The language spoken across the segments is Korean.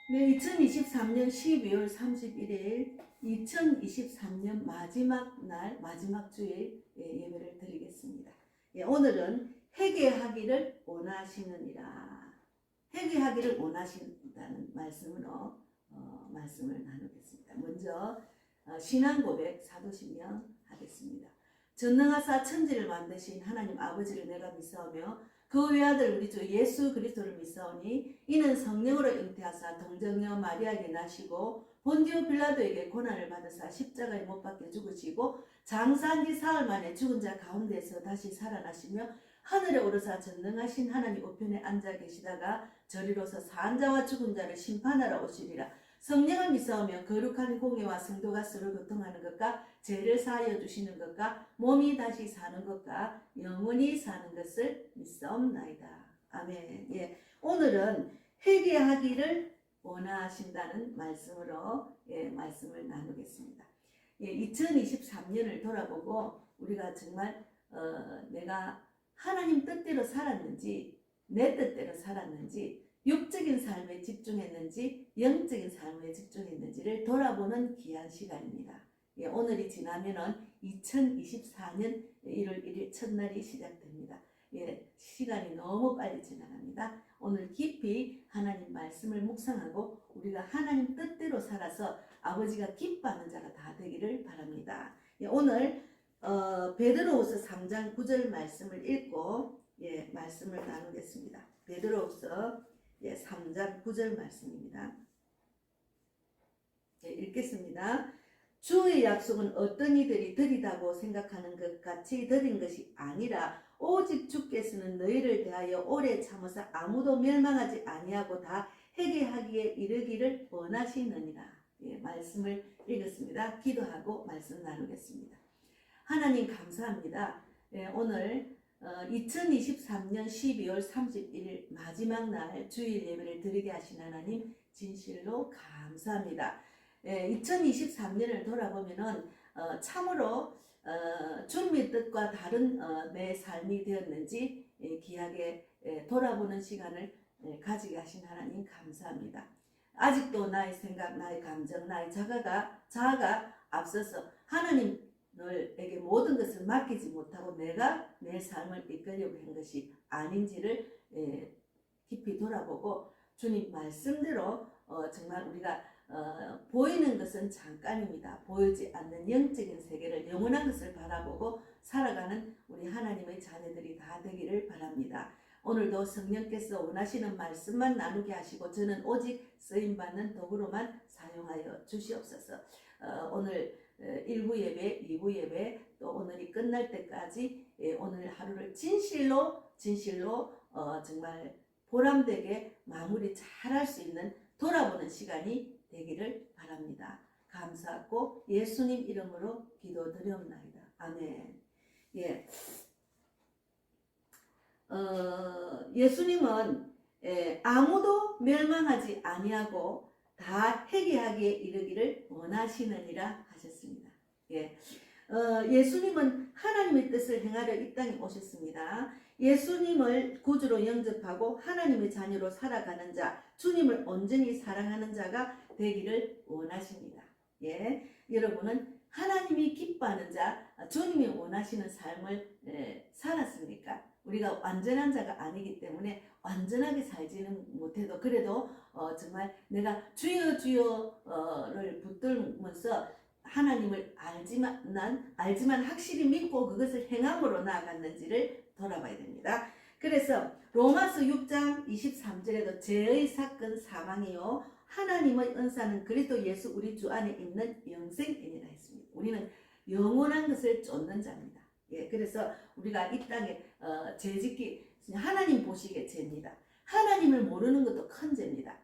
네, 2023년 12월 31일 2023년 마지막 날 마지막 주일 예배를 드리겠습니다. 오늘은 회개하기를 원하시느니라. 회개하기를 원하신다는 말씀으로 말씀을 나누겠습니다. 먼저 신앙 고백 사도신명 하겠습니다. 전능하사 천지를 만드신 하나님 아버지를 내가 믿사오며 그 외아들 우리 주 예수 그리스도를 믿사오니 이는 성령으로 잉태하사 동정녀 마리아에게 나시고 본디오 빌라도에게 고난을 받으사 십자가에 못 박혀 죽으시고 장사한 지 사흘 만에 죽은 자 가운데서 다시 살아나시며 하늘에 오르사 전능하신 하나님 우편에 앉아 계시다가 저리로서 산 자와 죽은 자를 심판하러 오시리라. 성령을 믿사오며 거룩한 공예와 성도가 서로 교통하는 것과 죄를 사하여 주시는 것과 몸이 다시 사는 것과 영원히 사는 것을 믿사옵나이다. 아멘. 오늘은 회개하기를 원하신다는 말씀으로 말씀을 나누겠습니다. 2023년을 돌아보고 우리가 정말 내가 하나님 뜻대로 살았는지 내 뜻대로 살았는지 육적인 삶에 집중했는지 영적인 삶에 집중했는지를 돌아보는 귀한 시간입니다. 오늘이 지나면은 2024년 1월 1일 첫날이 시작됩니다. 시간이 너무 빨리 지나갑니다. 오늘 깊이 하나님 말씀을 묵상하고 우리가 하나님 뜻대로 살아서 아버지가 기뻐하는 자가 다 되기를 바랍니다. 오늘 베드로후서 3장 9절 말씀을 읽고 말씀을 나누겠습니다. 베드로후서 3장 9절 말씀입니다. 읽겠습니다. 주의 약속은 어떤 이들이 드리다고 생각하는 것 같이 드린 것이 아니라 오직 주께서는 너희를 대하여 오래 참으사 아무도 멸망하지 아니하고 다 회개하기에 이르기를 원하시느니라. 말씀을 읽었습니다. 기도하고 말씀 나누겠습니다. 하나님 감사합니다. 오늘 2023년 12월 31일 마지막 날 주일 예배를 드리게 하신 하나님 진실로 감사합니다. 2023년을 돌아보면은 참으로 주님의 뜻과 다른 내 삶이 되었는지 귀하게 돌아보는 시간을 가지게 하신 하나님 감사합니다. 아직도 나의 생각, 나의 감정, 나의 자아가 앞서서 하나님에게 모든 것을 맡기지 못하고 내가 내 삶을 이끌려고 한 것이 아닌지를 깊이 돌아보고 주님 말씀대로 정말 우리가 보이는 것은 잠깐입니다. 보이지 않는 영적인 세계를 영원한 것을 바라보고 살아가는 우리 하나님의 자녀들이 다 되기를 바랍니다. 오늘도 성령께서 원하시는 말씀만 나누게 하시고 저는 오직 쓰임받는 도구로만 사용하여 주시옵소서. 오늘 1부 예배, 2부 예배 또 오늘이 끝날 때까지 오늘 하루를 진실로 정말 보람되게 마무리 잘할 수 있는 돌아보는 시간이 되기를 바랍니다. 감사하고 예수님 이름으로 기도드리옵나이다. 아멘. 예수님은 아무도 멸망하지 아니하고 다 회개하기에 이르기를 원하시느니라 하셨습니다. 예수님은 하나님의 뜻을 행하려 이 땅에 오셨습니다. 예수님을 구주로 영접하고 하나님의 자녀로 살아가는 자, 주님을 온전히 사랑하는 자가 되기를 원하십니다. 여러분은 하나님이 기뻐하는 자, 주님이 원하시는 삶을 살았습니까? 우리가 완전한 자가 아니기 때문에 완전하게 살지는 못해도 그래도 정말 내가 주여 주여를 붙들면서 하나님을 알지만 확실히 믿고 그것을 행함으로 나아갔는지를 돌아봐야 됩니다. 그래서 로마서 6장 23절에도 죄의 사건 사망이요 하나님의 은사는 그리스도 예수 우리 주 안에 있는 영생이니라 했습니다. 우리는 영원한 것을 쫓는 자입니다. 그래서 우리가 이 땅에 죄짓기 하나님 보시기에 죄입니다. 하나님을 모르는 것도 큰 죄입니다.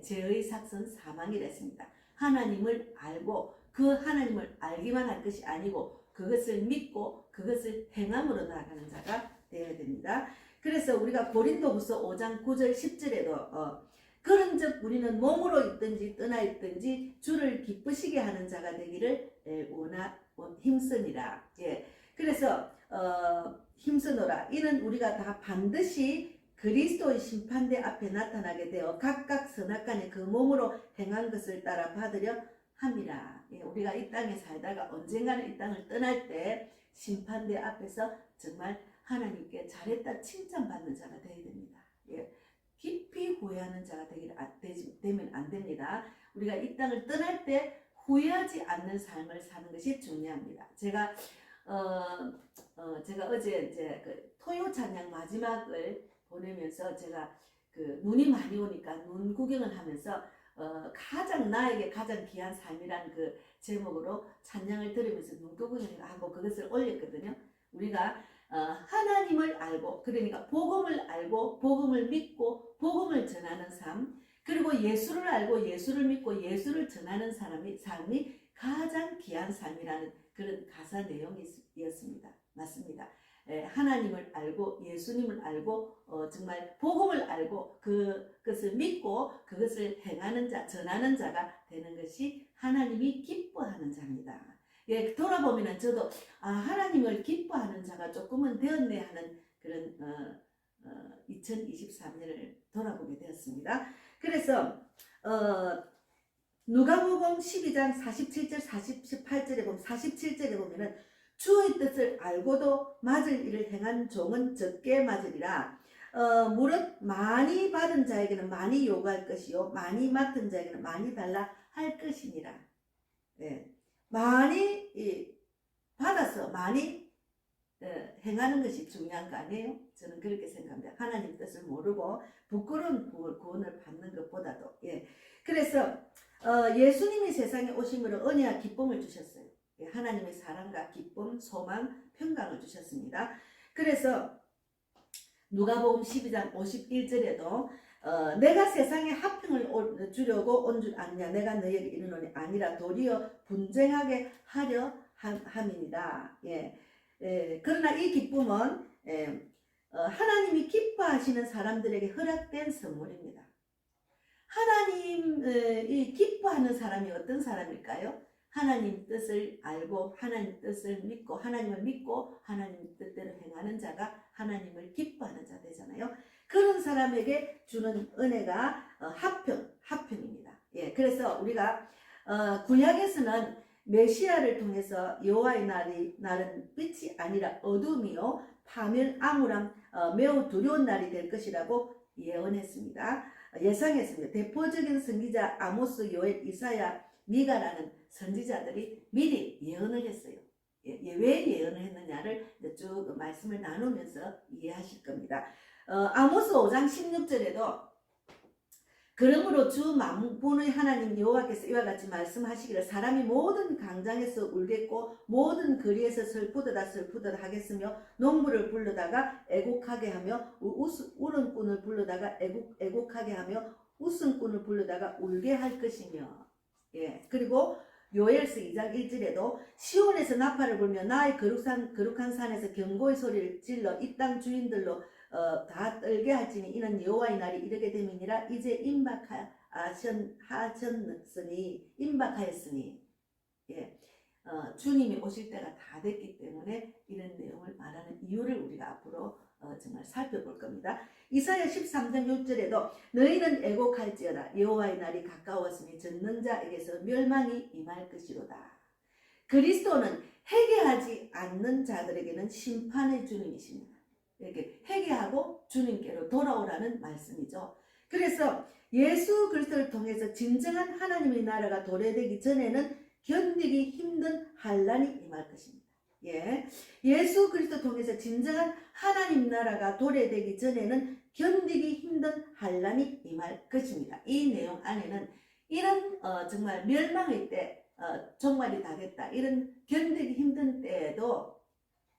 죄의 삭선 사망이라 했습니다. 하나님을 알고 그 하나님을 알기만 할 것이 아니고 그것을 믿고 그것을 행함으로 나아가는 자가 되어야 됩니다. 그래서 우리가 고린도후서 5장 9절 10절에도 그런즉 우리는 몸으로 있든지 떠나 있든지 주를 기쁘시게 하는 자가 되기를 힘쓰니라. 그래서 힘쓰노라. 이는 우리가 다 반드시 그리스도의 심판대 앞에 나타나게 되어 각각 선악간에 그 몸으로 행한 것을 따라 받으려 함이라. 예, 우리가 이 땅에 살다가 언젠가는 이 땅을 떠날 때 심판대 앞에서 정말 하나님께 잘했다 칭찬받는 자가 되어야 됩니다. 예, 깊이 후회하는 자가 되면 안 됩니다. 우리가 이 땅을 떠날 때 후회하지 않는 삶을 사는 것이 중요합니다. 제가 어제 이제 그 토요 찬양 마지막을 보내면서 제가 그 눈이 많이 오니까 눈 구경을 하면서 나에게 가장 귀한 삶이란 그 제목으로 찬양을 들으면서 눈 구경을 하고 그것을 올렸거든요. 우리가 하나님을 알고, 그러니까 복음을 알고 복음을 믿고 복음을 전하는 삶, 그리고 예수를 알고 예수를 믿고 예수를 전하는 삶이 가장 귀한 삶이라는 그런 가사 내용이었습니다. 맞습니다. 하나님을 알고 예수님을 알고 정말 복음을 알고 그것을 믿고 그것을 행하는 자, 전하는 자가 되는 것이 하나님이 기뻐하는 자입니다. 예, 돌아보면은 저도 하나님을 기뻐하는 자가 조금은 되었네 하는 그런 2023년을 돌아보게 되었습니다. 그래서 누가복음 12장 47절 48절에 보면 47절에 보면은 주의 뜻을 알고도 맞을 일을 행한 종은 적게 맞으리라. 무릇 많이 받은 자에게는 많이 요구할 것이요 많이 맡은 자에게는 많이 달라 할 것이니라. 예. 많이 받아서 많이 행하는 것이 중요한 거 아니에요? 저는 그렇게 생각합니다. 하나님 뜻을 모르고 부끄러운 구원을 받는 것보다도. 예. 그래서 예수님이 세상에 오심으로 은혜와 기쁨을 주셨어요. 예. 하나님의 사랑과 기쁨, 소망, 평강을 주셨습니다. 그래서 누가복음 12장 51절에도 내가 세상에 화평을 주려고 온 줄 아느냐, 내가 너희에게 이르노니 아니라 도리어 분쟁하게 하려 함이니라. 예. 그러나 이 기쁨은 하나님이 기뻐하시는 사람들에게 허락된 선물입니다. 하나님이 기뻐하는 사람이 어떤 사람일까요? 하나님 뜻을 알고 하나님 뜻을 믿고 하나님을 믿고 하나님 뜻대로 행하는 자가 하나님을 기뻐하는 자 되잖아요. 그런 사람에게 주는 은혜가 화평입니다. 예, 그래서 우리가 구약에서는 메시아를 통해서 여호와의 날은 빛이 아니라 어둠이요 파멸 암울함 매우 두려운 날이 될 것이라고 예상했습니다. 대표적인 선지자 아모스, 요엘, 이사야, 미가라는 선지자들이 미리 예언을 했어요. 왜 예언을 했느냐를 쭉 말씀을 나누면서 이해하실 겁니다. 아모스 5장 16절에도 그러므로 주 만군의 하나님 여호와께서 이와 같이 말씀하시기를 사람이 모든 강장에서 울겠고 모든 거리에서 슬프도다 하겠으며 농부를 불러다가 애곡하게 하며 우는 꾼을 불러다가 애곡하게 하며 웃음꾼을 불러다가 울게 할 것이며. 예, 그리고 요엘서 2장 1절에도 시온에서 나팔을 불며 나의 거룩한 산에서 경고의 소리를 질러 이 땅 주인들로 다 떨게 할지니 이는 여호와의 날이 이르게 됨이니라. 이제 임박하였으니 예, 주님이 오실 때가 다 됐기 때문에 이런 내용을 말하는 이유를 우리가 앞으로 정말 살펴볼 겁니다. 이사야 13장 6절에도 너희는 애곡할지어다 여호와의 날이 가까웠으니 전능자에게서 멸망이 임할 것이로다. 그리스도는 회개하지 않는 자들에게는 심판의 주님이십니다. 이렇게 회개하고 주님께로 돌아오라는 말씀이죠. 그래서 예수 그리스도를 통해서 진정한 하나님의 나라가 도래되기 전에는 견디기 힘든 환난이 임할 것입니다. 예, 예수 그리스도 통해서 진정한 하나님 나라가 도래되기 전에는 견디기 힘든 환난이 임할 것입니다. 이 내용 안에는 이런 정말 멸망의 때, 종말이 다 됐다, 이런 견디기 힘든 때에도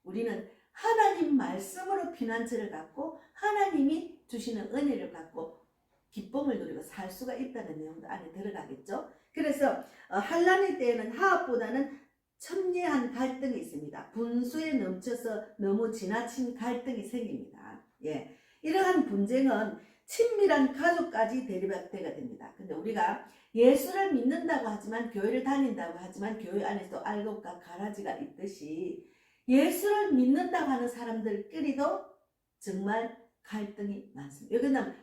우리는 하나님 말씀으로 피난처를 갖고 하나님이 주시는 은혜를 갖고 기쁨을 누리고 살 수가 있다는 내용도 안에 들어가겠죠. 그래서 환난의 때에는 화합보다는 첨예한 갈등이 있습니다. 분수에 넘쳐서 너무 지나친 갈등이 생깁니다. 예, 이러한 분쟁은 친밀한 가족까지 대립되게 됩니다. 근데 우리가 예수를 믿는다고 하지만 교회를 다닌다고 하지만 교회 안에서 알곡과 가라지가 있듯이 예수를 믿는다고 하는 사람들끼리도 정말 갈등이 많습니다. 여기는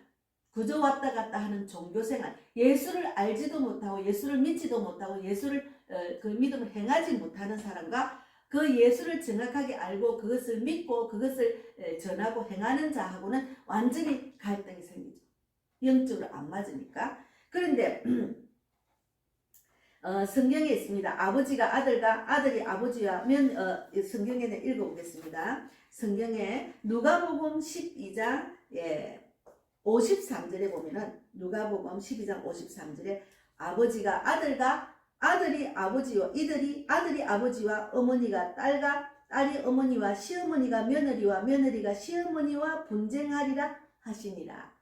그저 왔다 갔다 하는 종교생활, 예수를 알지도 못하고 예수를 믿지도 못하고 예수를 그 믿음을 행하지 못하는 사람과 그 예수를 정확하게 알고 그것을 믿고 그것을 전하고 행하는 자하고는 완전히 갈등이 생기죠. 영적으로 안 맞으니까. 그런데 성경에 있습니다. 아버지가 아들과 아들이 아버지와 성경에는 읽어보겠습니다. 성경에 누가복음 12장 53절에 보면은 누가복음 12장 53절에 아버지가 아들과 아들이 아버지와 아들이 아버지와 어머니가 딸과 딸이 어머니와 시어머니가 며느리와 며느리가 시어머니와 분쟁하리라 하시니라.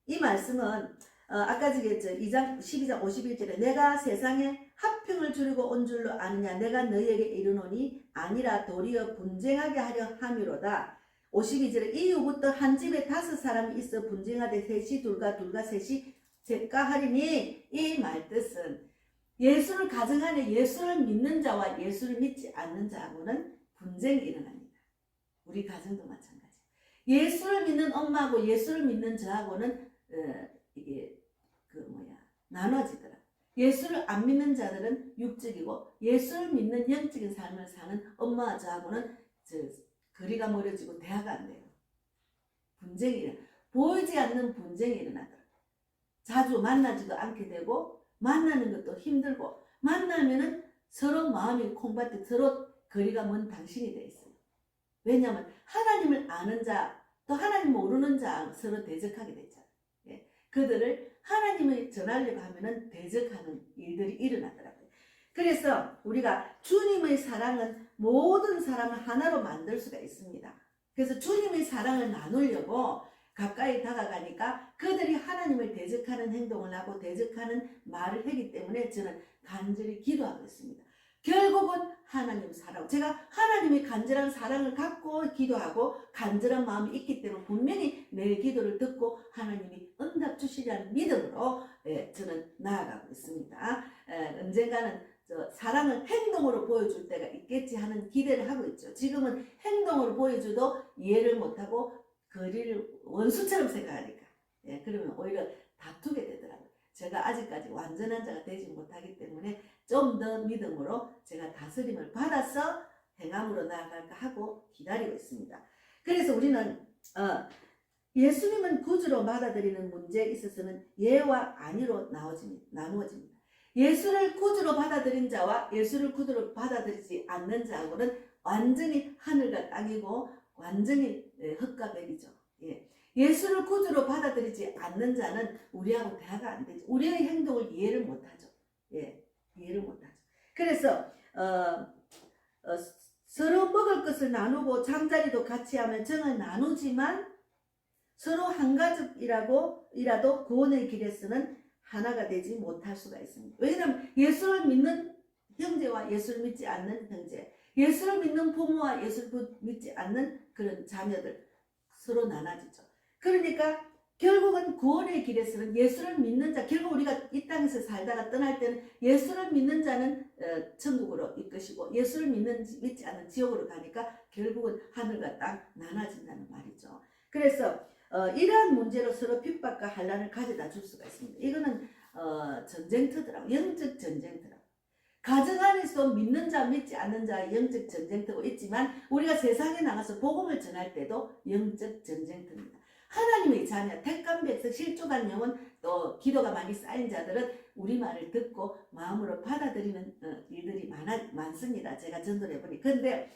이 말씀은 아까 저기했죠. 12장 51절에 내가 세상에 합평을 주려고 온 줄로 아느냐 내가 너희에게 이르노니 아니라 도리어 분쟁하게 하려 함이로다. 52절에 이후부터 한 집에 5사람이 있어 분쟁하되 셋이 둘과 셋이 셋가 하리니 이 말뜻은 예수를 가정하는 예수를 믿는 자와 예수를 믿지 않는 자하고는 분쟁이 일어납니다. 우리 가정도 마찬가지. 예수를 믿는 엄마하고 예수를 믿는 저하고는 이게 나눠지더라. 예수를 안 믿는 자들은 육적이고 예수를 믿는 영적인 삶을 사는 엄마와 저하고는 거리가 멀어지고 대화가 안 돼요. 분쟁이 일어나. 보이지 않는 분쟁이 일어나더라. 자주 만나지도 않게 되고 만나는 것도 힘들고 만나면은 서로 마음이 콩밭에 서로 거리가 먼 당신이 돼 있어요. 왜냐하면 하나님을 아는 자 또 하나님 모르는 자 서로 대적하게 되잖아요. 예. 그들을 하나님을 전하려고 하면은 대적하는 일들이 일어나더라고요. 그래서 우리가 주님의 사랑은 모든 사람을 하나로 만들 수가 있습니다. 그래서 주님의 사랑을 나누려고 가까이 다가가니까 그들이 하나님을 대적하는 행동을 하고 대적하는 말을 하기 때문에 저는 간절히 기도하고 있습니다. 결국은 하나님 사랑. 제가 하나님의 간절한 사랑을 갖고 기도하고 간절한 마음이 있기 때문에 분명히 내 기도를 듣고 하나님이 응답 주시리라는 믿음으로 저는 나아가고 있습니다. 언젠가는 사랑을 행동으로 보여줄 때가 있겠지 하는 기대를 하고 있죠. 지금은 행동으로 보여줘도 이해를 못하고 거리를 원수처럼 생각하니까 그러면 오히려 다투게 되더라고요. 제가 아직까지 완전한 자가 되지 못하기 때문에 좀 더 믿음으로 제가 다스림을 받아서 행함으로 나아갈까 하고 기다리고 있습니다. 그래서 우리는 예수님은 구주로 받아들이는 문제에 있어서는 예와 아니로 나누어집니다. 예수를 구주로 받아들인 자와 예수를 구주로 받아들이지 않는 자하고는 완전히 하늘과 땅이고 완전히 흙과 백이죠. 예수를 구주로 받아들이지 않는 자는 우리하고 대화가 안 되죠. 우리의 행동을 이해를 못하죠. 이해를 못하죠. 그래서 서로 먹을 것을 나누고 잠자리도 같이 하면 정을 나누지만 서로 한 가족이라도 구원의 길에서는 하나가 되지 못할 수가 있습니다. 왜냐하면 예수를 믿는 형제와 예수를 믿지 않는 형제, 예수를 믿는 부모와 예수를 믿지 않는 그런 자녀들 서로 나눠지죠. 그러니까 결국은 구원의 길에서는 예수를 믿는 자, 결국 우리가 이 땅에서 살다가 떠날 때는 예수를 믿는 자는 천국으로 이끄시고 예수를 믿지 않는 지옥으로 가니까 결국은 하늘과 땅 나눠진다는 말이죠. 그래서 이러한 문제로 서로 핍박과 환난을 가져다 줄 수가 있습니다. 이거는 전쟁터더라고. 영적 전쟁터라고. 가정 안에서 믿는 자 믿지 않는 자 영적 전쟁터고 있지만 우리가 세상에 나가서 복음을 전할 때도 영적 전쟁터입니다. 하나님의 자녀, 택한 백성, 실족한 영혼, 또 기도가 많이 쌓인 자들은 우리 말을 듣고 마음으로 받아들이는 일들이 많습니다. 제가 전도를 해보니. 그런데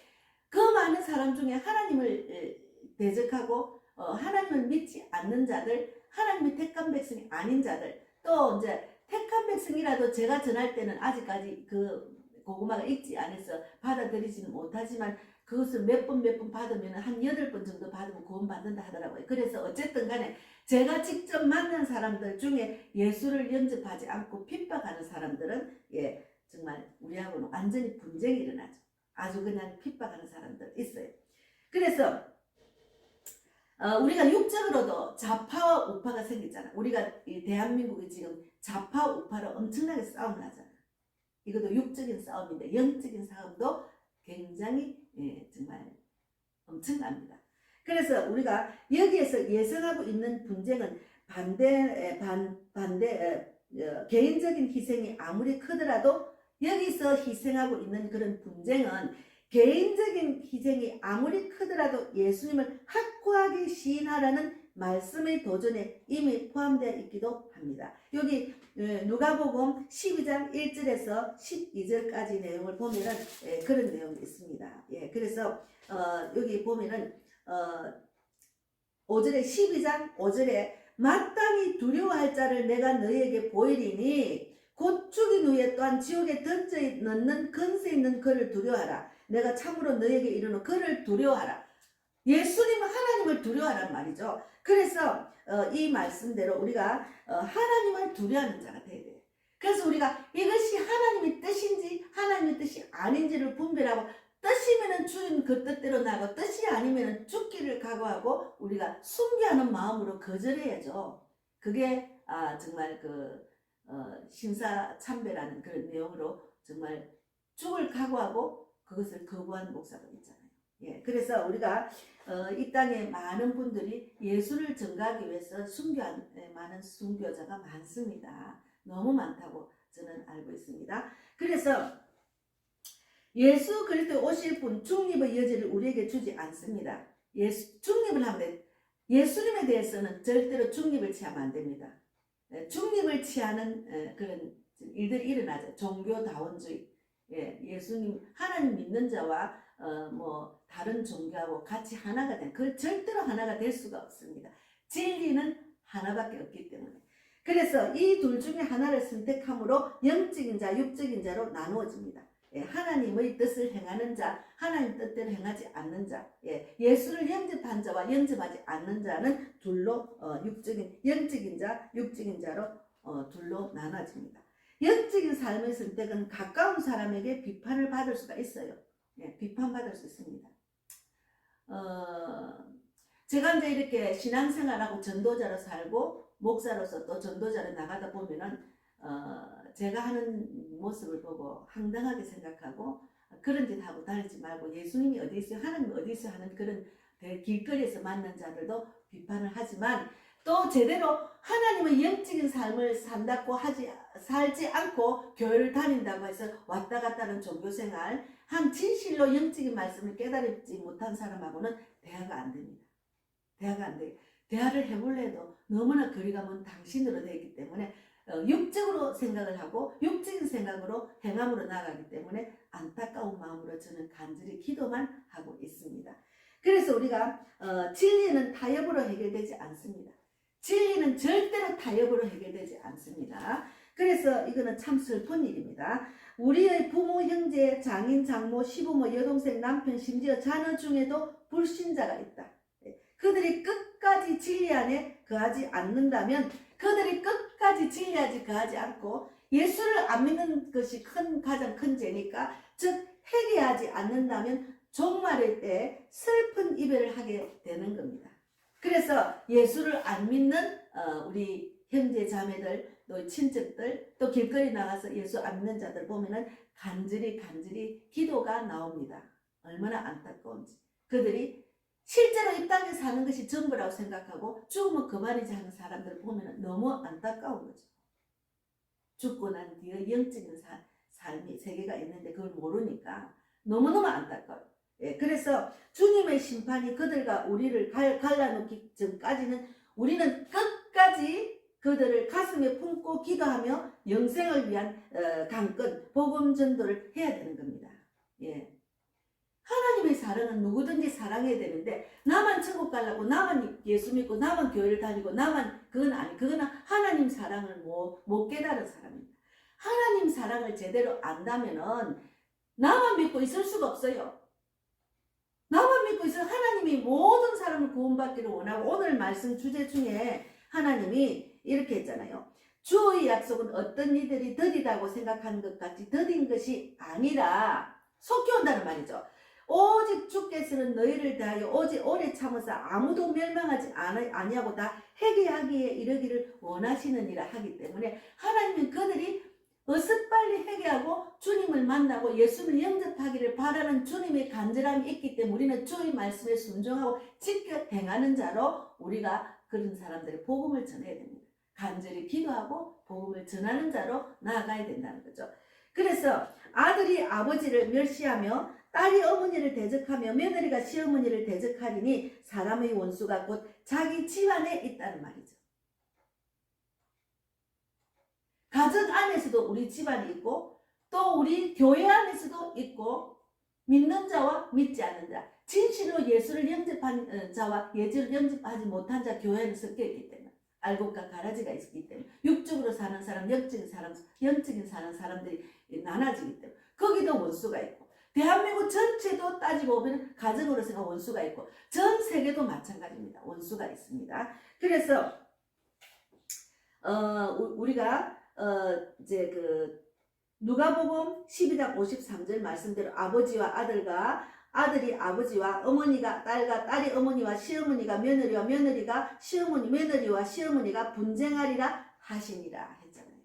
그 많은 사람 중에 하나님을 대적하고 하나님을 믿지 않는 자들, 하나님의 택한 백성이 아닌 자들, 또 이제 택한 백성이라도 제가 전할 때는 아직까지 그 고구마가 익지 않아서 받아들이지는 못하지만 그것을 몇 번 받으면 한 8번 정도 받으면 구원 받는다 하더라고요. 그래서 어쨌든 간에 제가 직접 만난 사람들 중에 예수를 영접하지 않고 핍박하는 사람들은 정말 우리하고는 완전히 분쟁이 일어나죠. 아주 그냥 핍박하는 사람들 있어요. 그래서 우리가 육적으로도 좌파와 우파가 생기잖아. 우리가 이 대한민국이 지금 좌파 우파로 엄청나게 싸움을 하잖아. 이것도 육적인 싸움인데 영적인 싸움도 굉장히 정말 엄청납니다. 그래서 우리가 여기에서 예상하고 있는 분쟁은 개인적인 희생이 아무리 크더라도 여기서 희생하고 있는 그런 분쟁은 개인적인 희생이 아무리 크더라도 예수님을 확고하게 시인하라는 말씀의 도전에 이미 포함되어 있기도 합니다. 여기 누가복음 12장 1절에서 12절까지 내용을 보면은 그런 내용이 있습니다. 그래서 여기 보면은 5절에 12장 5절에 마땅히 두려워할 자를 내가 너희에게 보이리니 곧 죽인 후에 또한 지옥에 던져 넣는 권세 있는 그를 두려워하라. 내가 참으로 너희에게 이르노 그를 두려워하라. 예수님은 하나님을 두려워하란 말이죠. 그래서 이 말씀대로 우리가 하나님을 두려워하는 자가 되어야 돼요. 그래서 우리가 이것이 하나님의 뜻인지 하나님의 뜻이 아닌지를 분별하고 뜻이면은 주인 그 뜻대로 나가고 뜻이 아니면은 죽기를 각오하고 우리가 순교하는 마음으로 거절해야죠. 그게 정말 신사참배라는 그런 내용으로 정말 죽을 각오하고 그것을 거부한 목사도 있잖아요. 그래서 우리가 이 땅에 많은 분들이 예수를 전가하기 위해서 순교한 많은 순교자가 많습니다. 너무 많다고 저는 알고 있습니다. 그래서 예수 그리스도 오실 분 중립의 여지를 우리에게 주지 않습니다. 중립을 하면 예수님에 대해서는 절대로 중립을 취하면 안 됩니다. 중립을 취하는 그런 일들이 일어나죠. 종교다원주의. 예수님 하나님 믿는 자와 다른 종교하고 같이 하나가 된, 그 절대로 하나가 될 수가 없습니다. 진리는 하나밖에 없기 때문에. 그래서 이 둘 중에 하나를 선택함으로 영적인 자, 육적인 자로 나누어집니다. 하나님의 뜻을 행하는 자, 하나님 뜻대로 행하지 않는 자, 예수를 영접한 자와 영접하지 않는 자는 둘로 영적인 자, 육적인 자로 둘로 나눠집니다. 영적인 삶의 선택은 가까운 사람에게 비판을 받을 수가 있어요. 비판받을 수 있습니다. 제가 이제 이렇게 신앙생활하고 전도자로 살고 목사로서 또 전도자로 나가다 보면은 제가 하는 모습을 보고 황당하게 생각하고 그런 짓 하고 다니지 말고 예수님이 어디 있어요? 하나님 어디 있어요? 하는 그런 길거리에서 만난 자들도 비판을 하지만 또 제대로 하나님의 영적인 삶을 산다고 살지 않고 교회를 다닌다고 해서 왔다 갔다 하는 종교생활 한 진실로 영적인 말씀을 깨달지 못한 사람하고는 대화가 안 됩니다. 대화가 안 돼요. 대화를 해볼래 해도 너무나 거리가 먼 당신으로 되어 있기 때문에 육적으로 생각을 하고 육적인 생각으로 행함으로 나가기 때문에 안타까운 마음으로 저는 간절히 기도만 하고 있습니다. 그래서 우리가 진리는 타협으로 해결되지 않습니다. 진리는 절대로 타협으로 해결되지 않습니다. 그래서 이거는 참 슬픈 일입니다. 우리의 부모, 형제, 장인, 장모, 시부모, 여동생, 남편, 심지어 자녀 중에도 불신자가 있다. 그들이 끝까지 진리 안에 거하지 않는다면 그들이 끝까지 진리하지 거하지 않고 예수를 안 믿는 것이 가장 큰 죄니까 즉 회개하지 않는다면 종말의 때 슬픈 이별을 하게 되는 겁니다. 그래서 예수를 안 믿는 우리 형제 자매들 또 친척들 또 길거리 나가서 예수 안 믿는 자들 보면은 간절히 기도가 나옵니다. 얼마나 안타까운지. 그들이 실제로 이 땅에 사는 것이 전부라고 생각하고 죽으면 그만이지 하는 사람들을 보면 너무 안타까운 거죠. 죽고 난 뒤에 영적인 삶이 세계가 있는데 그걸 모르니까 너무너무 안타까워요. 그래서 주님의 심판이 그들과 우리를 갈라놓기 전까지는 우리는 끝까지 그들을 가슴에 품고 기도하며 영생을 위한 강건 복음 전도를 해야 되는 겁니다. 하나님의 사랑은 누구든지 사랑해야 되는데 나만 천국 가려고 나만 예수 믿고 나만 교회를 다니고 나만 그건 하나님 사랑을 못 깨달은 사람입니다. 하나님 사랑을 제대로 안다면은 나만 믿고 있을 수가 없어요. 나만 믿고 있어 하나님이 모든 사람을 구원받기를 원하고 오늘 말씀 주제 중에 하나님이 이렇게 했잖아요. 주의 약속은 어떤 이들이 더디다고 생각하는 것 같이 더딘 것이 아니라 속히 온다는 말이죠. 오직 주께서는 너희를 대하여 오직 오래 참으사 아무도 멸망하지 아니하고 다 회개하기에 이르기를 원하시느니라 하기 때문에 하나님은 그들이 어서 빨리 회개하고 주님을 만나고 예수를 영접하기를 바라는 주님의 간절함이 있기 때문에 우리는 주의 말씀에 순종하고 지켜 행하는 자로 우리가 그런 사람들의 복음을 전해야 됩니다. 간절히 기도하고 복음을 전하는 자로 나아가야 된다는 거죠. 그래서 아들이 아버지를 멸시하며 딸이 어머니를 대적하며 며느리가 시어머니를 대적하리니 사람의 원수가 곧 자기 집안에 있다는 말이죠. 가정 안에서도 우리 집안이 있고 또 우리 교회 안에서도 있고 믿는 자와 믿지 않는 자, 진실로 예수를 영접한 자와 예수를 영접하지 못한 자 교회는 섞여 있기 때문에 알곡과 가라지가 있기 때문에 육적으로 사는 사람, 영적인 사는 사람들이 나눠지기 때문에 거기도 원수가 있고 대한민국 전체도 따지고 보면 가정으로서가 원수가 있고 전 세계도 마찬가지입니다. 원수가 있습니다. 그래서 우리가 이제 누가복음 12장 53절 말씀대로 아버지와 아들이 아버지와 어머니가 딸과 딸이 어머니와 시어머니가 며느리와 며느리가 시어머니 며느리와 시어머니가 분쟁하리라 하시니라 했잖아요.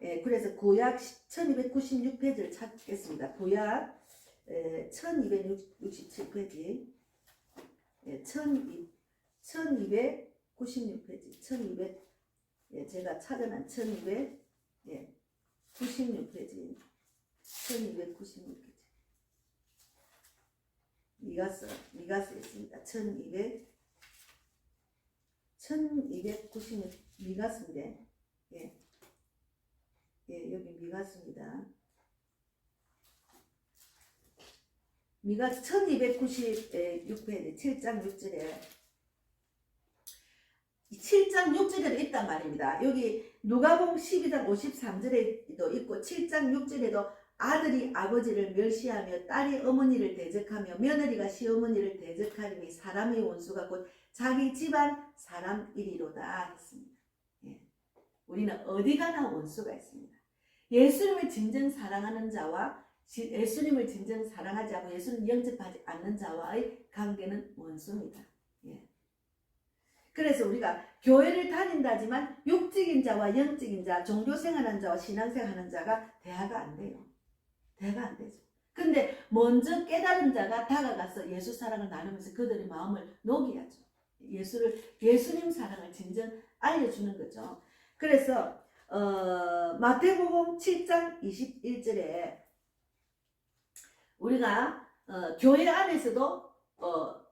예, 그래서 구약 1296페이지를 찾겠습니다. 구약 1267페이지, 예, 1296페이지, 1200 예, 제가 찾아낸 1296페이지, 1296페이지. 미가서 있습니다. 1296 미가서인데, 예, 여기 미가서입니다. 미가서 1296페이지 7장 6절에 7장 6절에도 있단 말입니다. 여기 누가복음 12장 53절에도 있고 7장 6절에도 아들이 아버지를 멸시하며 딸이 어머니를 대적하며 며느리가 시어머니를 대적하리니 사람의 원수가 곧 자기 집안 사람이리로다 했습니다. 예. 우리는 어디 가나 원수가 있습니다. 예수님을 진정 사랑하는 자와 예수님을 진정 사랑하지 않고 예수님을 영접하지 않는 자와의 관계는 원수입니다. 예. 그래서 우리가 교회를 다닌다지만 육적인 자와 영적인 자, 종교생활하는 자와 신앙생활하는 자가 대화가 안 돼요. 대화가 안 되죠. 근데 먼저 깨달은 자가 다가가서 예수 사랑을 나누면서 그들의 마음을 녹여야죠. 예수님 사랑을 진정 알려주는 거죠. 그래서 마태복음 7장 21절에 우리가 교회 안에서도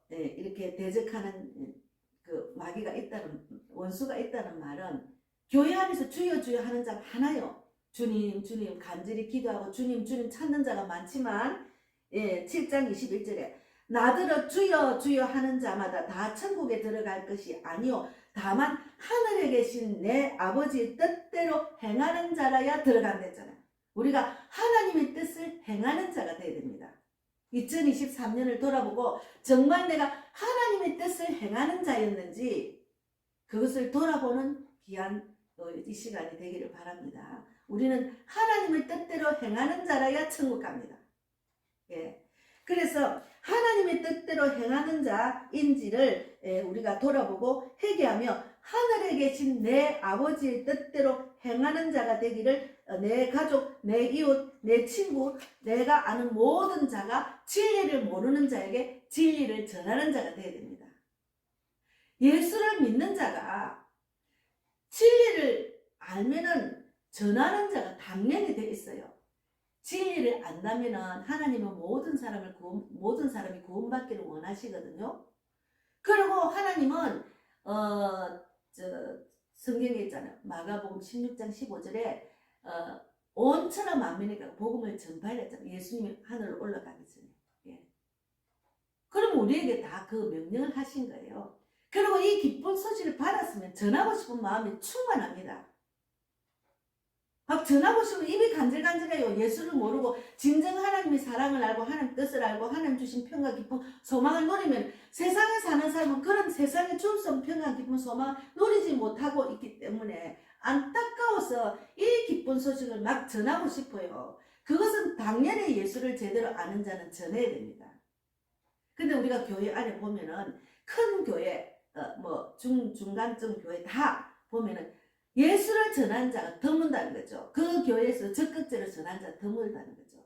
이렇게 대적하는 그 마귀가 있다는, 원수가 있다는 말은 교회 안에서 주여 주여 하는 자가 하나요. 주님 주님 간절히 기도하고 주님 주님 찾는 자가 많지만 7장 21절에 나더러 주여 주여 하는 자마다 다 천국에 들어갈 것이 아니요 다만 하늘에 계신 내 아버지의 뜻대로 행하는 자라야 들어간댔잖아요. 우리가 하나님의 뜻을 행하는 자가 되어야 됩니다. 2023년을 돌아보고 정말 내가 하나님의 뜻을 행하는 자였는지 그것을 돌아보는 귀한 이 시간이 되기를 바랍니다. 우리는 하나님의 뜻대로 행하는 자라야 천국 갑니다. 예. 그래서 하나님의 뜻대로 행하는 자인지를 우리가 돌아보고 회개하며 하늘에 계신 내 아버지의 뜻대로 행하는 자가 되기를 내 가족, 내 이웃, 내 친구, 내가 아는 모든 자가 진리를 모르는 자에게 진리를 전하는 자가 되어야 됩니다. 예수를 믿는 자가 진리를 알면은 전하는 자가 당연히 되어 있어요. 진리를 안다면은 하나님은 모든 사람이 구원받기를 원하시거든요. 그리고 하나님은 성경에 있잖아요. 마가복음 16장 15절에 온 천하 만민에게 복음을 전파하라 했잖아요. 예수님이 하늘로 올라가기 전에. 예. 그럼 우리에게 다 그 명령을 하신 거예요. 그리고 이 기쁜 소식을 받았으면 전하고 싶은 마음이 충만합니다. 막 전하고 싶으면 입이 간질간질해요. 예수를 모르고 진정 하나님의 사랑을 알고 하나님 뜻을 알고 하나님 주신 평강 기쁨 소망을 누리면 세상에 사는 사람은 그런 세상에 줄 수 없는 평강 기쁨 소망을 누리지 못하고 있기 때문에 안타까워서 이 기쁜 소식을 막 전하고 싶어요. 그것은 당연히 예수를 제대로 아는 자는 전해야 됩니다. 근데 우리가 교회 안에 보면은 큰 교회 중간쯤 교회 다 보면은 예수를 전하는 자가 드문다는 거죠. 그 교회에서 적극적으로 전하는 자가 드물다는 거죠.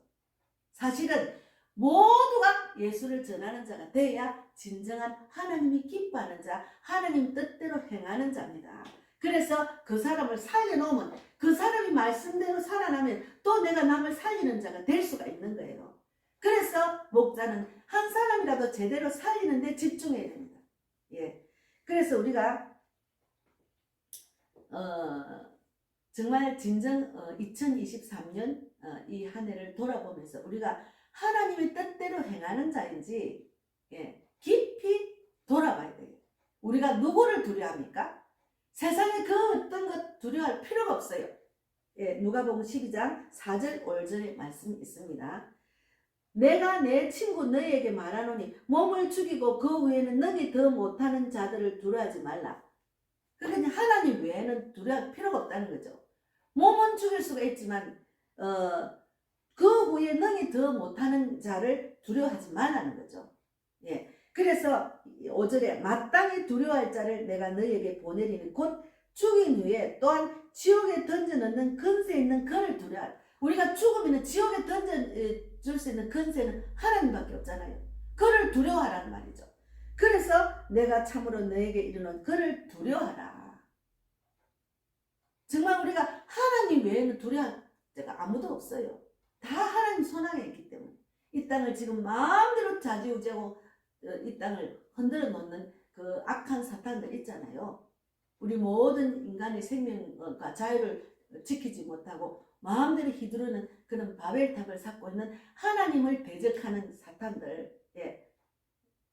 사실은 모두가 예수를 전하는 자가 돼야 진정한 하나님이 기뻐하는 자, 하나님 뜻대로 행하는 자입니다. 그래서 그 사람을 살려놓으면 그 사람이 말씀대로 살아나면 또 내가 남을 살리는 자가 될 수가 있는 거예요. 그래서 목자는 한 사람이라도 제대로 살리는 데 집중해야 됩니다. 예. 그래서 우리가 정말 진정 2023년 이 한 해를 돌아보면서 우리가 하나님의 뜻대로 행하는 자인지 깊이 돌아봐야 돼요. 우리가 누구를 두려워합니까? 세상에 그 어떤 것 두려워할 필요가 없어요. 누가복음 12장 4절 5절의 말씀이 있습니다. 내가 내 친구 너희에게 말하노니 몸을 죽이고 그 외에는 너희 더 못하는 자들을 두려워하지 말라. 그러니까 하나님 외에는 두려워할 필요가 없다는 거죠. 몸은 죽일 수가 있지만 그 후에 너희 더 못하는 자를 두려워하지 말라는 거죠. 예. 그래서 5절에 마땅히 두려워할 자를 내가 너희에게 보내리니 곧 죽인 후에 또한 지옥에 던져넣는 근세 있는 그를 두려워하라. 우리가 죽으면 지옥에 던져줄 수 있는 근세는 하나님밖에 없잖아요. 그를 두려워하라는 말이죠. 그래서 내가 참으로 너에게 이르는 그를 두려워하라. 정말 우리가 하나님 외에는 두려워할 자가 아무도 없어요. 다 하나님 손안에 있기 때문에 이 땅을 지금 마음대로 좌지우지하고 이 땅을 흔들어 놓는 그 악한 사탄들 있잖아요. 우리 모든 인간의 생명과 자유를 지키지 못하고 마음대로 휘두르는 그런 바벨탑을 쌓고 있는 하나님을 대적하는 사탄들,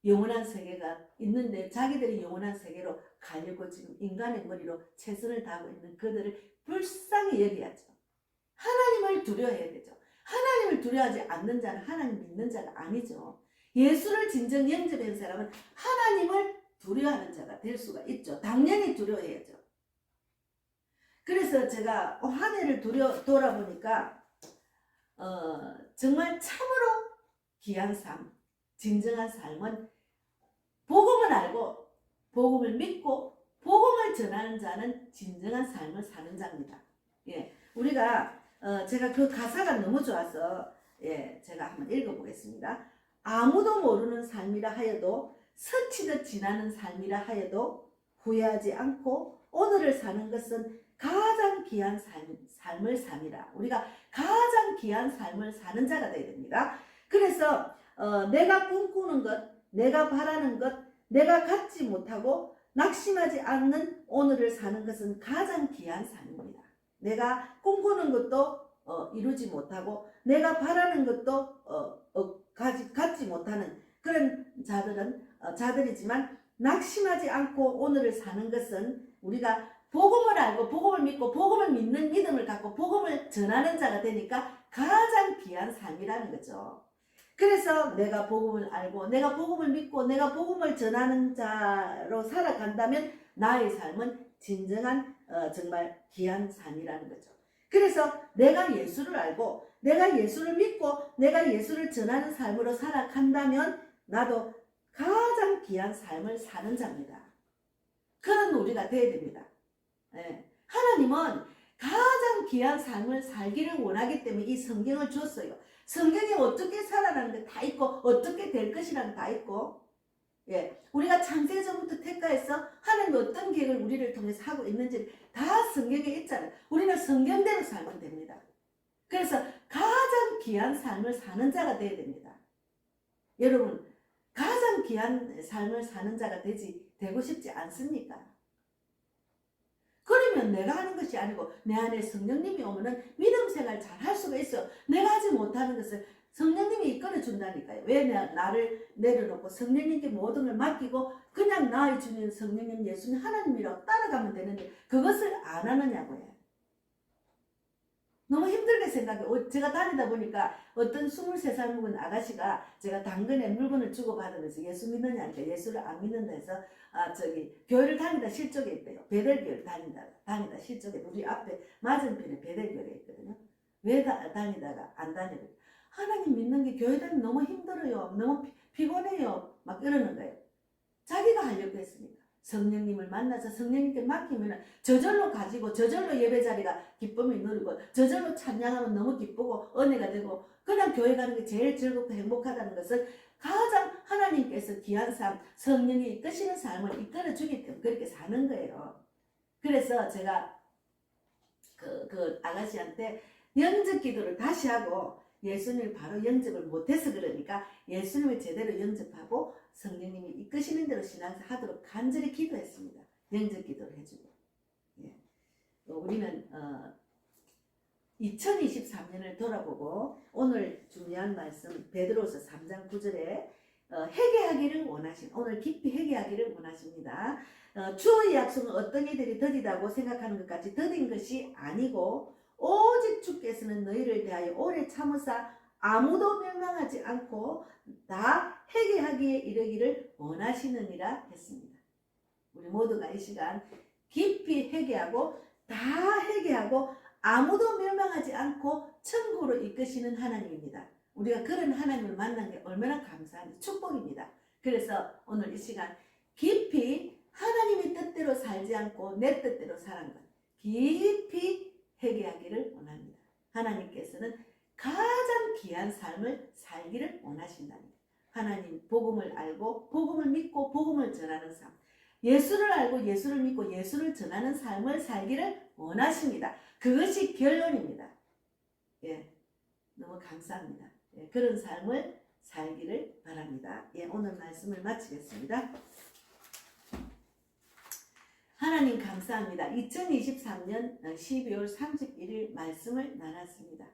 영원한 세계가 있는데 자기들이 영원한 세계로 가려고 지금 인간의 머리로 최선을 다하고 있는 그들을 불쌍히 여겨야죠. 하나님을 두려워해야 되죠. 하나님을 두려워하지 않는 자는 하나님 믿는 자가 아니죠. 예수를 진정 영접한 사람은 하나님을 두려워하는 자가 될 수가 있죠. 당연히 두려워해야죠. 그래서 제가 한 해를 돌아보니까 정말 참으로 귀한 삶, 진정한 삶은 복음을 알고 복음을 믿고 복음을 전하는 자는 진정한 삶을 사는 자입니다. 우리가 제가 그 가사가 너무 좋아서 제가 한번 읽어보겠습니다. 아무도 모르는 삶이라 하여도 스치듯 지나는 삶이라 하여도 후회하지 않고 오늘을 사는 것은 가장 귀한 삶을 사니라. 우리가 가장 귀한 삶을 사는 자가 되어야 됩니다. 그래서 내가 꿈꾸는 것, 내가 바라는 것, 내가 갖지 못하고 낙심하지 않는 오늘을 사는 것은 가장 귀한 삶입니다. 내가 꿈꾸는 것도 이루지 못하고 내가 바라는 것도 갖지 못하는 그런 자들이지만 낙심하지 않고 오늘을 사는 것은 우리가 복음을 알고 복음을 믿고 복음을 믿는 믿음을 갖고 복음을 전하는 자가 되니까 가장 귀한 삶이라는 거죠. 그래서 내가 복음을 알고 내가 복음을 믿고 내가 복음을 전하는 자로 살아간다면 나의 삶은 진정한 정말 귀한 삶이라는 거죠. 그래서 내가 예수를 알고 내가 예수를 믿고 내가 예수를 전하는 삶으로 살아간다면 나도 가장 귀한 삶을 사는 자입니다. 그런 우리가 되어야 됩니다. 하나님은 가장 귀한 삶을 살기를 원하기 때문에 이 성경을 줬어요. 성경에 어떻게 살아가는 게 다 있고 어떻게 될 것이라는 다 있고 우리가 창세 전부터 태까에서 하나님이 어떤 계획을 우리를 통해서 하고 있는지 다 성경에 있잖아요. 우리는 성경대로 살면 됩니다. 그래서 가장 귀한 삶을 사는 자가 되어야 됩니다. 여러분 가장 귀한 삶을 사는 자가 되고 싶지 않습니까? 그러면 내가 하는 것이 아니고 내 안에 성령님이 오면은 믿음 생활 잘 할 수가 있어요. 내가 하지 못하는 것을 성령님이 이끌어 준다니까요. 왜 나를 내려놓고 성령님께 모든 걸 맡기고 그냥 나의 주님 성령님 예수님 하나님이라고 따라가면 되는데 그것을 안 하느냐고요. 너무 힘들게 생각해요. 제가 다니다 보니까 어떤 23살 먹은 아가씨가 제가 당근에 물건을 주고받으면서 예수 믿느냐니까 예수를 안 믿는다 해서 교회를 다니다 실족에 있대요. 베델교회를 다니다 실족에 우리 앞에 맞은편에 베델교회가 있거든요. 왜 다니다가 안 다니고 하나님 믿는 게 교회 다니면 너무 힘들어요. 너무 피곤해요. 막 이러는 거예요. 자기가 하려고 했으니까. 성령님을 만나서 성령님께 맡기면 저절로 가지고 저절로 예배 자리가 기쁨이 누리고 저절로 찬양하면 너무 기쁘고 은혜가 되고 그냥 교회 가는 게 제일 즐겁고 행복하다는 것을 가장 하나님께서 귀한 삶, 성령이 이끄시는 삶을 이끌어주기 때문에 그렇게 사는 거예요. 그래서 제가 그 아가씨한테 영접 기도를 다시 하고 예수님을 바로 영접을 못해서 그러니까 예수님을 제대로 영접하고 성령님이 이끄시는 대로 신앙하도록 간절히 기도했습니다. 영접 기도를 해주고. 예. 우리는 2023년을 돌아보고 오늘 중요한 말씀 베드로서 3장 9절에 회개하기를 오늘 깊이 회개하기를 원하십니다. 주의 약속은 어떤 이들이 더디다고 생각하는 것까지 더딘 것이 아니고 오직 주께서는 너희를 대하여 오래 참으사 아무도 멸망하지 않고 다 회개하기에 이르기를 원하시느니라 했습니다. 우리 모두가 이 시간 깊이 회개하고 다 회개하고 아무도 멸망하지 않고 천국으로 이끄시는 하나님입니다. 우리가 그런 하나님을 만난 게 얼마나 감사한 축복입니다. 그래서 오늘 이 시간 깊이 하나님의 뜻대로 살지 않고 내 뜻대로 사는 것 깊이 회개하기를 원합니다. 하나님께서는 가장 귀한 삶을 살기를 원하신답니다. 하나님 복음을 알고 복음을 믿고 복음을 전하는 삶, 예수를 알고 예수를 믿고 예수를 전하는 삶을 살기를 원하십니다. 그것이 결론입니다. 예, 너무 감사합니다. 예, 그런 삶을 살기를 바랍니다. 예, 오늘 말씀을 마치겠습니다. 하나님 감사합니다. 2023년 12월 31일 말씀을 나눴습니다.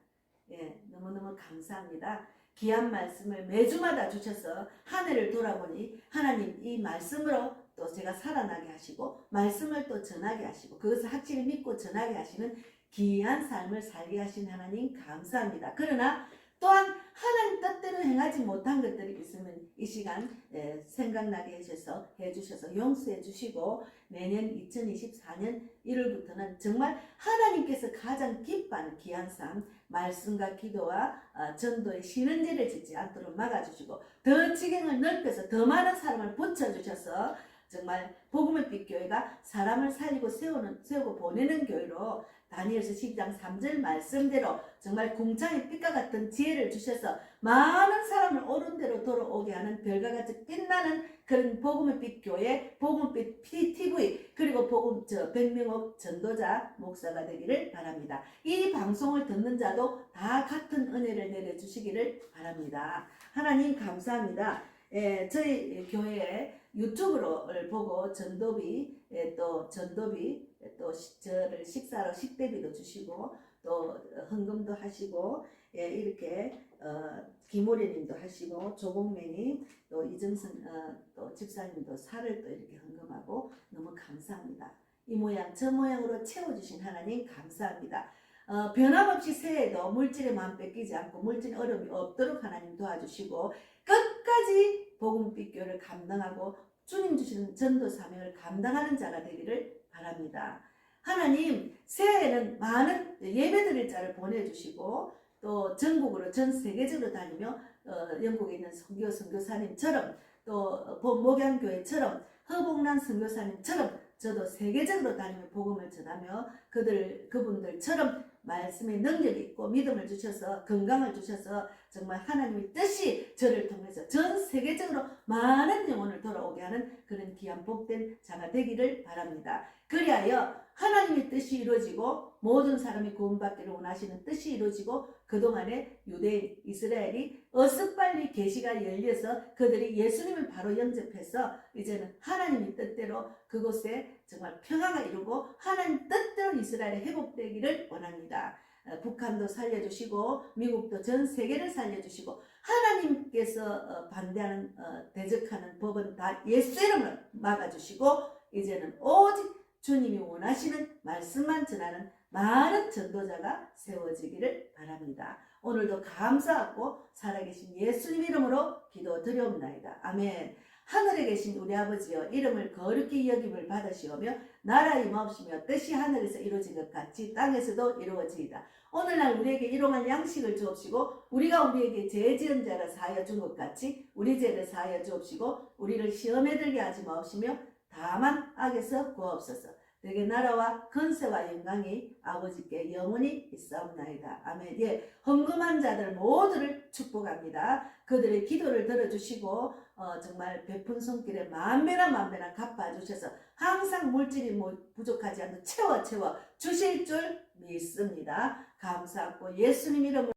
예, 너무너무 감사합니다. 귀한 말씀을 매주마다 주셔서 한 해를 돌아보니 하나님 이 말씀으로 또 제가 살아나게 하시고 말씀을 또 전하게 하시고 그것을 확실히 믿고 전하게 하시는 귀한 삶을 살게 하신 하나님 감사합니다. 그러나 또한 하나님 뜻대로 행하지 못한 것들이 있으면 이 시간 생각나게 해주셔서 용서해 주시고 내년 2024년 1월부터는 정말 하나님께서 가장 기뻐하는 귀한 삶 말씀과 기도와 전도의 신은제를 짓지 않도록 막아주시고 더 지경을 넓혀서 더 많은 사람을 붙여주셔서 정말 복음의 빛 교회가 사람을 살리고 세우고 보내는 교회로 다니엘서 12장 3절 말씀대로 정말 궁창의 빛과 같은 지혜를 주셔서 많은 사람을 옳은 대로 돌아오게 하는 별과 같이 빛나는 그런 복음의 빛 교회, 복음의 빛 TV 그리고 복음 100명옥 전도자 목사가 되기를 바랍니다. 이 방송을 듣는 자도 다 같은 은혜를 내려주시기를 바랍니다. 하나님 감사합니다. 저희 교회에 유튜브를 보고 전도비 또 저를 식사로 식대비도 주시고 또 헌금도 하시고 이렇게 김오래님도 하시고 조봉매님 또 이정선 또 집사님도 살을 또 이렇게 헌금하고 너무 감사합니다. 이 모양 저 모양으로 채워주신 하나님 감사합니다. 변함없이 새해에도 물질의 마음 뺏기지 않고 물질의 어려움이 없도록 하나님 도와주시고 끝까지 복음빛 교회를 감당하고 주님 주시는 전도 사명을 감당하는 자가 되기를 바랍니다. 하나님 새해에는 많은 예배드릴 자를 보내주시고 또 전국으로 전 세계적으로 다니며 영국에 있는 선교사님처럼 또 목양교회처럼 허복란 선교사님처럼 저도 세계적으로 다니며 복음을 전하며 그분들처럼 말씀의 능력이 있고 믿음을 주셔서 건강을 주셔서 정말 하나님의 뜻이 저를 통해서 전 세계적으로 많은 영혼을 돌아오게 하는 그런 귀한 복된 자가 되기를 바랍니다. 그리하여 하나님의 뜻이 이루어지고 모든 사람이 구원받기를 원하시는 뜻이 이루어지고 그동안에 유대인 이스라엘이 어서 빨리 계시가 열려서 그들이 예수님을 바로 영접해서 이제는 하나님의 뜻대로 그곳에 정말 평화가 이루고 하나님 뜻대로 이스라엘이 회복되기를 원합니다. 북한도 살려주시고 미국도 전 세계를 살려주시고 하나님께서 반대하는 대적하는 법은 다 예수 이름으로 막아주시고 이제는 오직 주님이 원하시는 말씀만 전하는 많은 전도자가 세워지기를 바랍니다. 오늘도 감사하고 살아계신 예수님 이름으로 기도드려옵나이다. 아멘. 하늘에 계신 우리 아버지여 이름을 거룩히 여김을 받으시오며 나라 임하옵시며 뜻이 하늘에서 이루어진 것 같이 땅에서도 이루어지이다. 오늘날 우리에게 일용할 양식을 주옵시고 우리가 우리에게 죄 지은 자를 사하여 준 것 같이 우리 죄를 사하여 주옵시고 우리를 시험에 들게 하지 마옵시며 다만 악에서 구하옵소서. 너희의 나라와 권세와 영광이 아버지께 영원히 있사옵나이다. 아멘. 예, 헌금한 자들 모두를 축복합니다. 그들의 기도를 들어주시고 정말 베푼 손길에 만배나 갚아주셔서 항상 물질이 부족하지 않고 채워 주실 줄 믿습니다. 감사하고 예수님 이름으로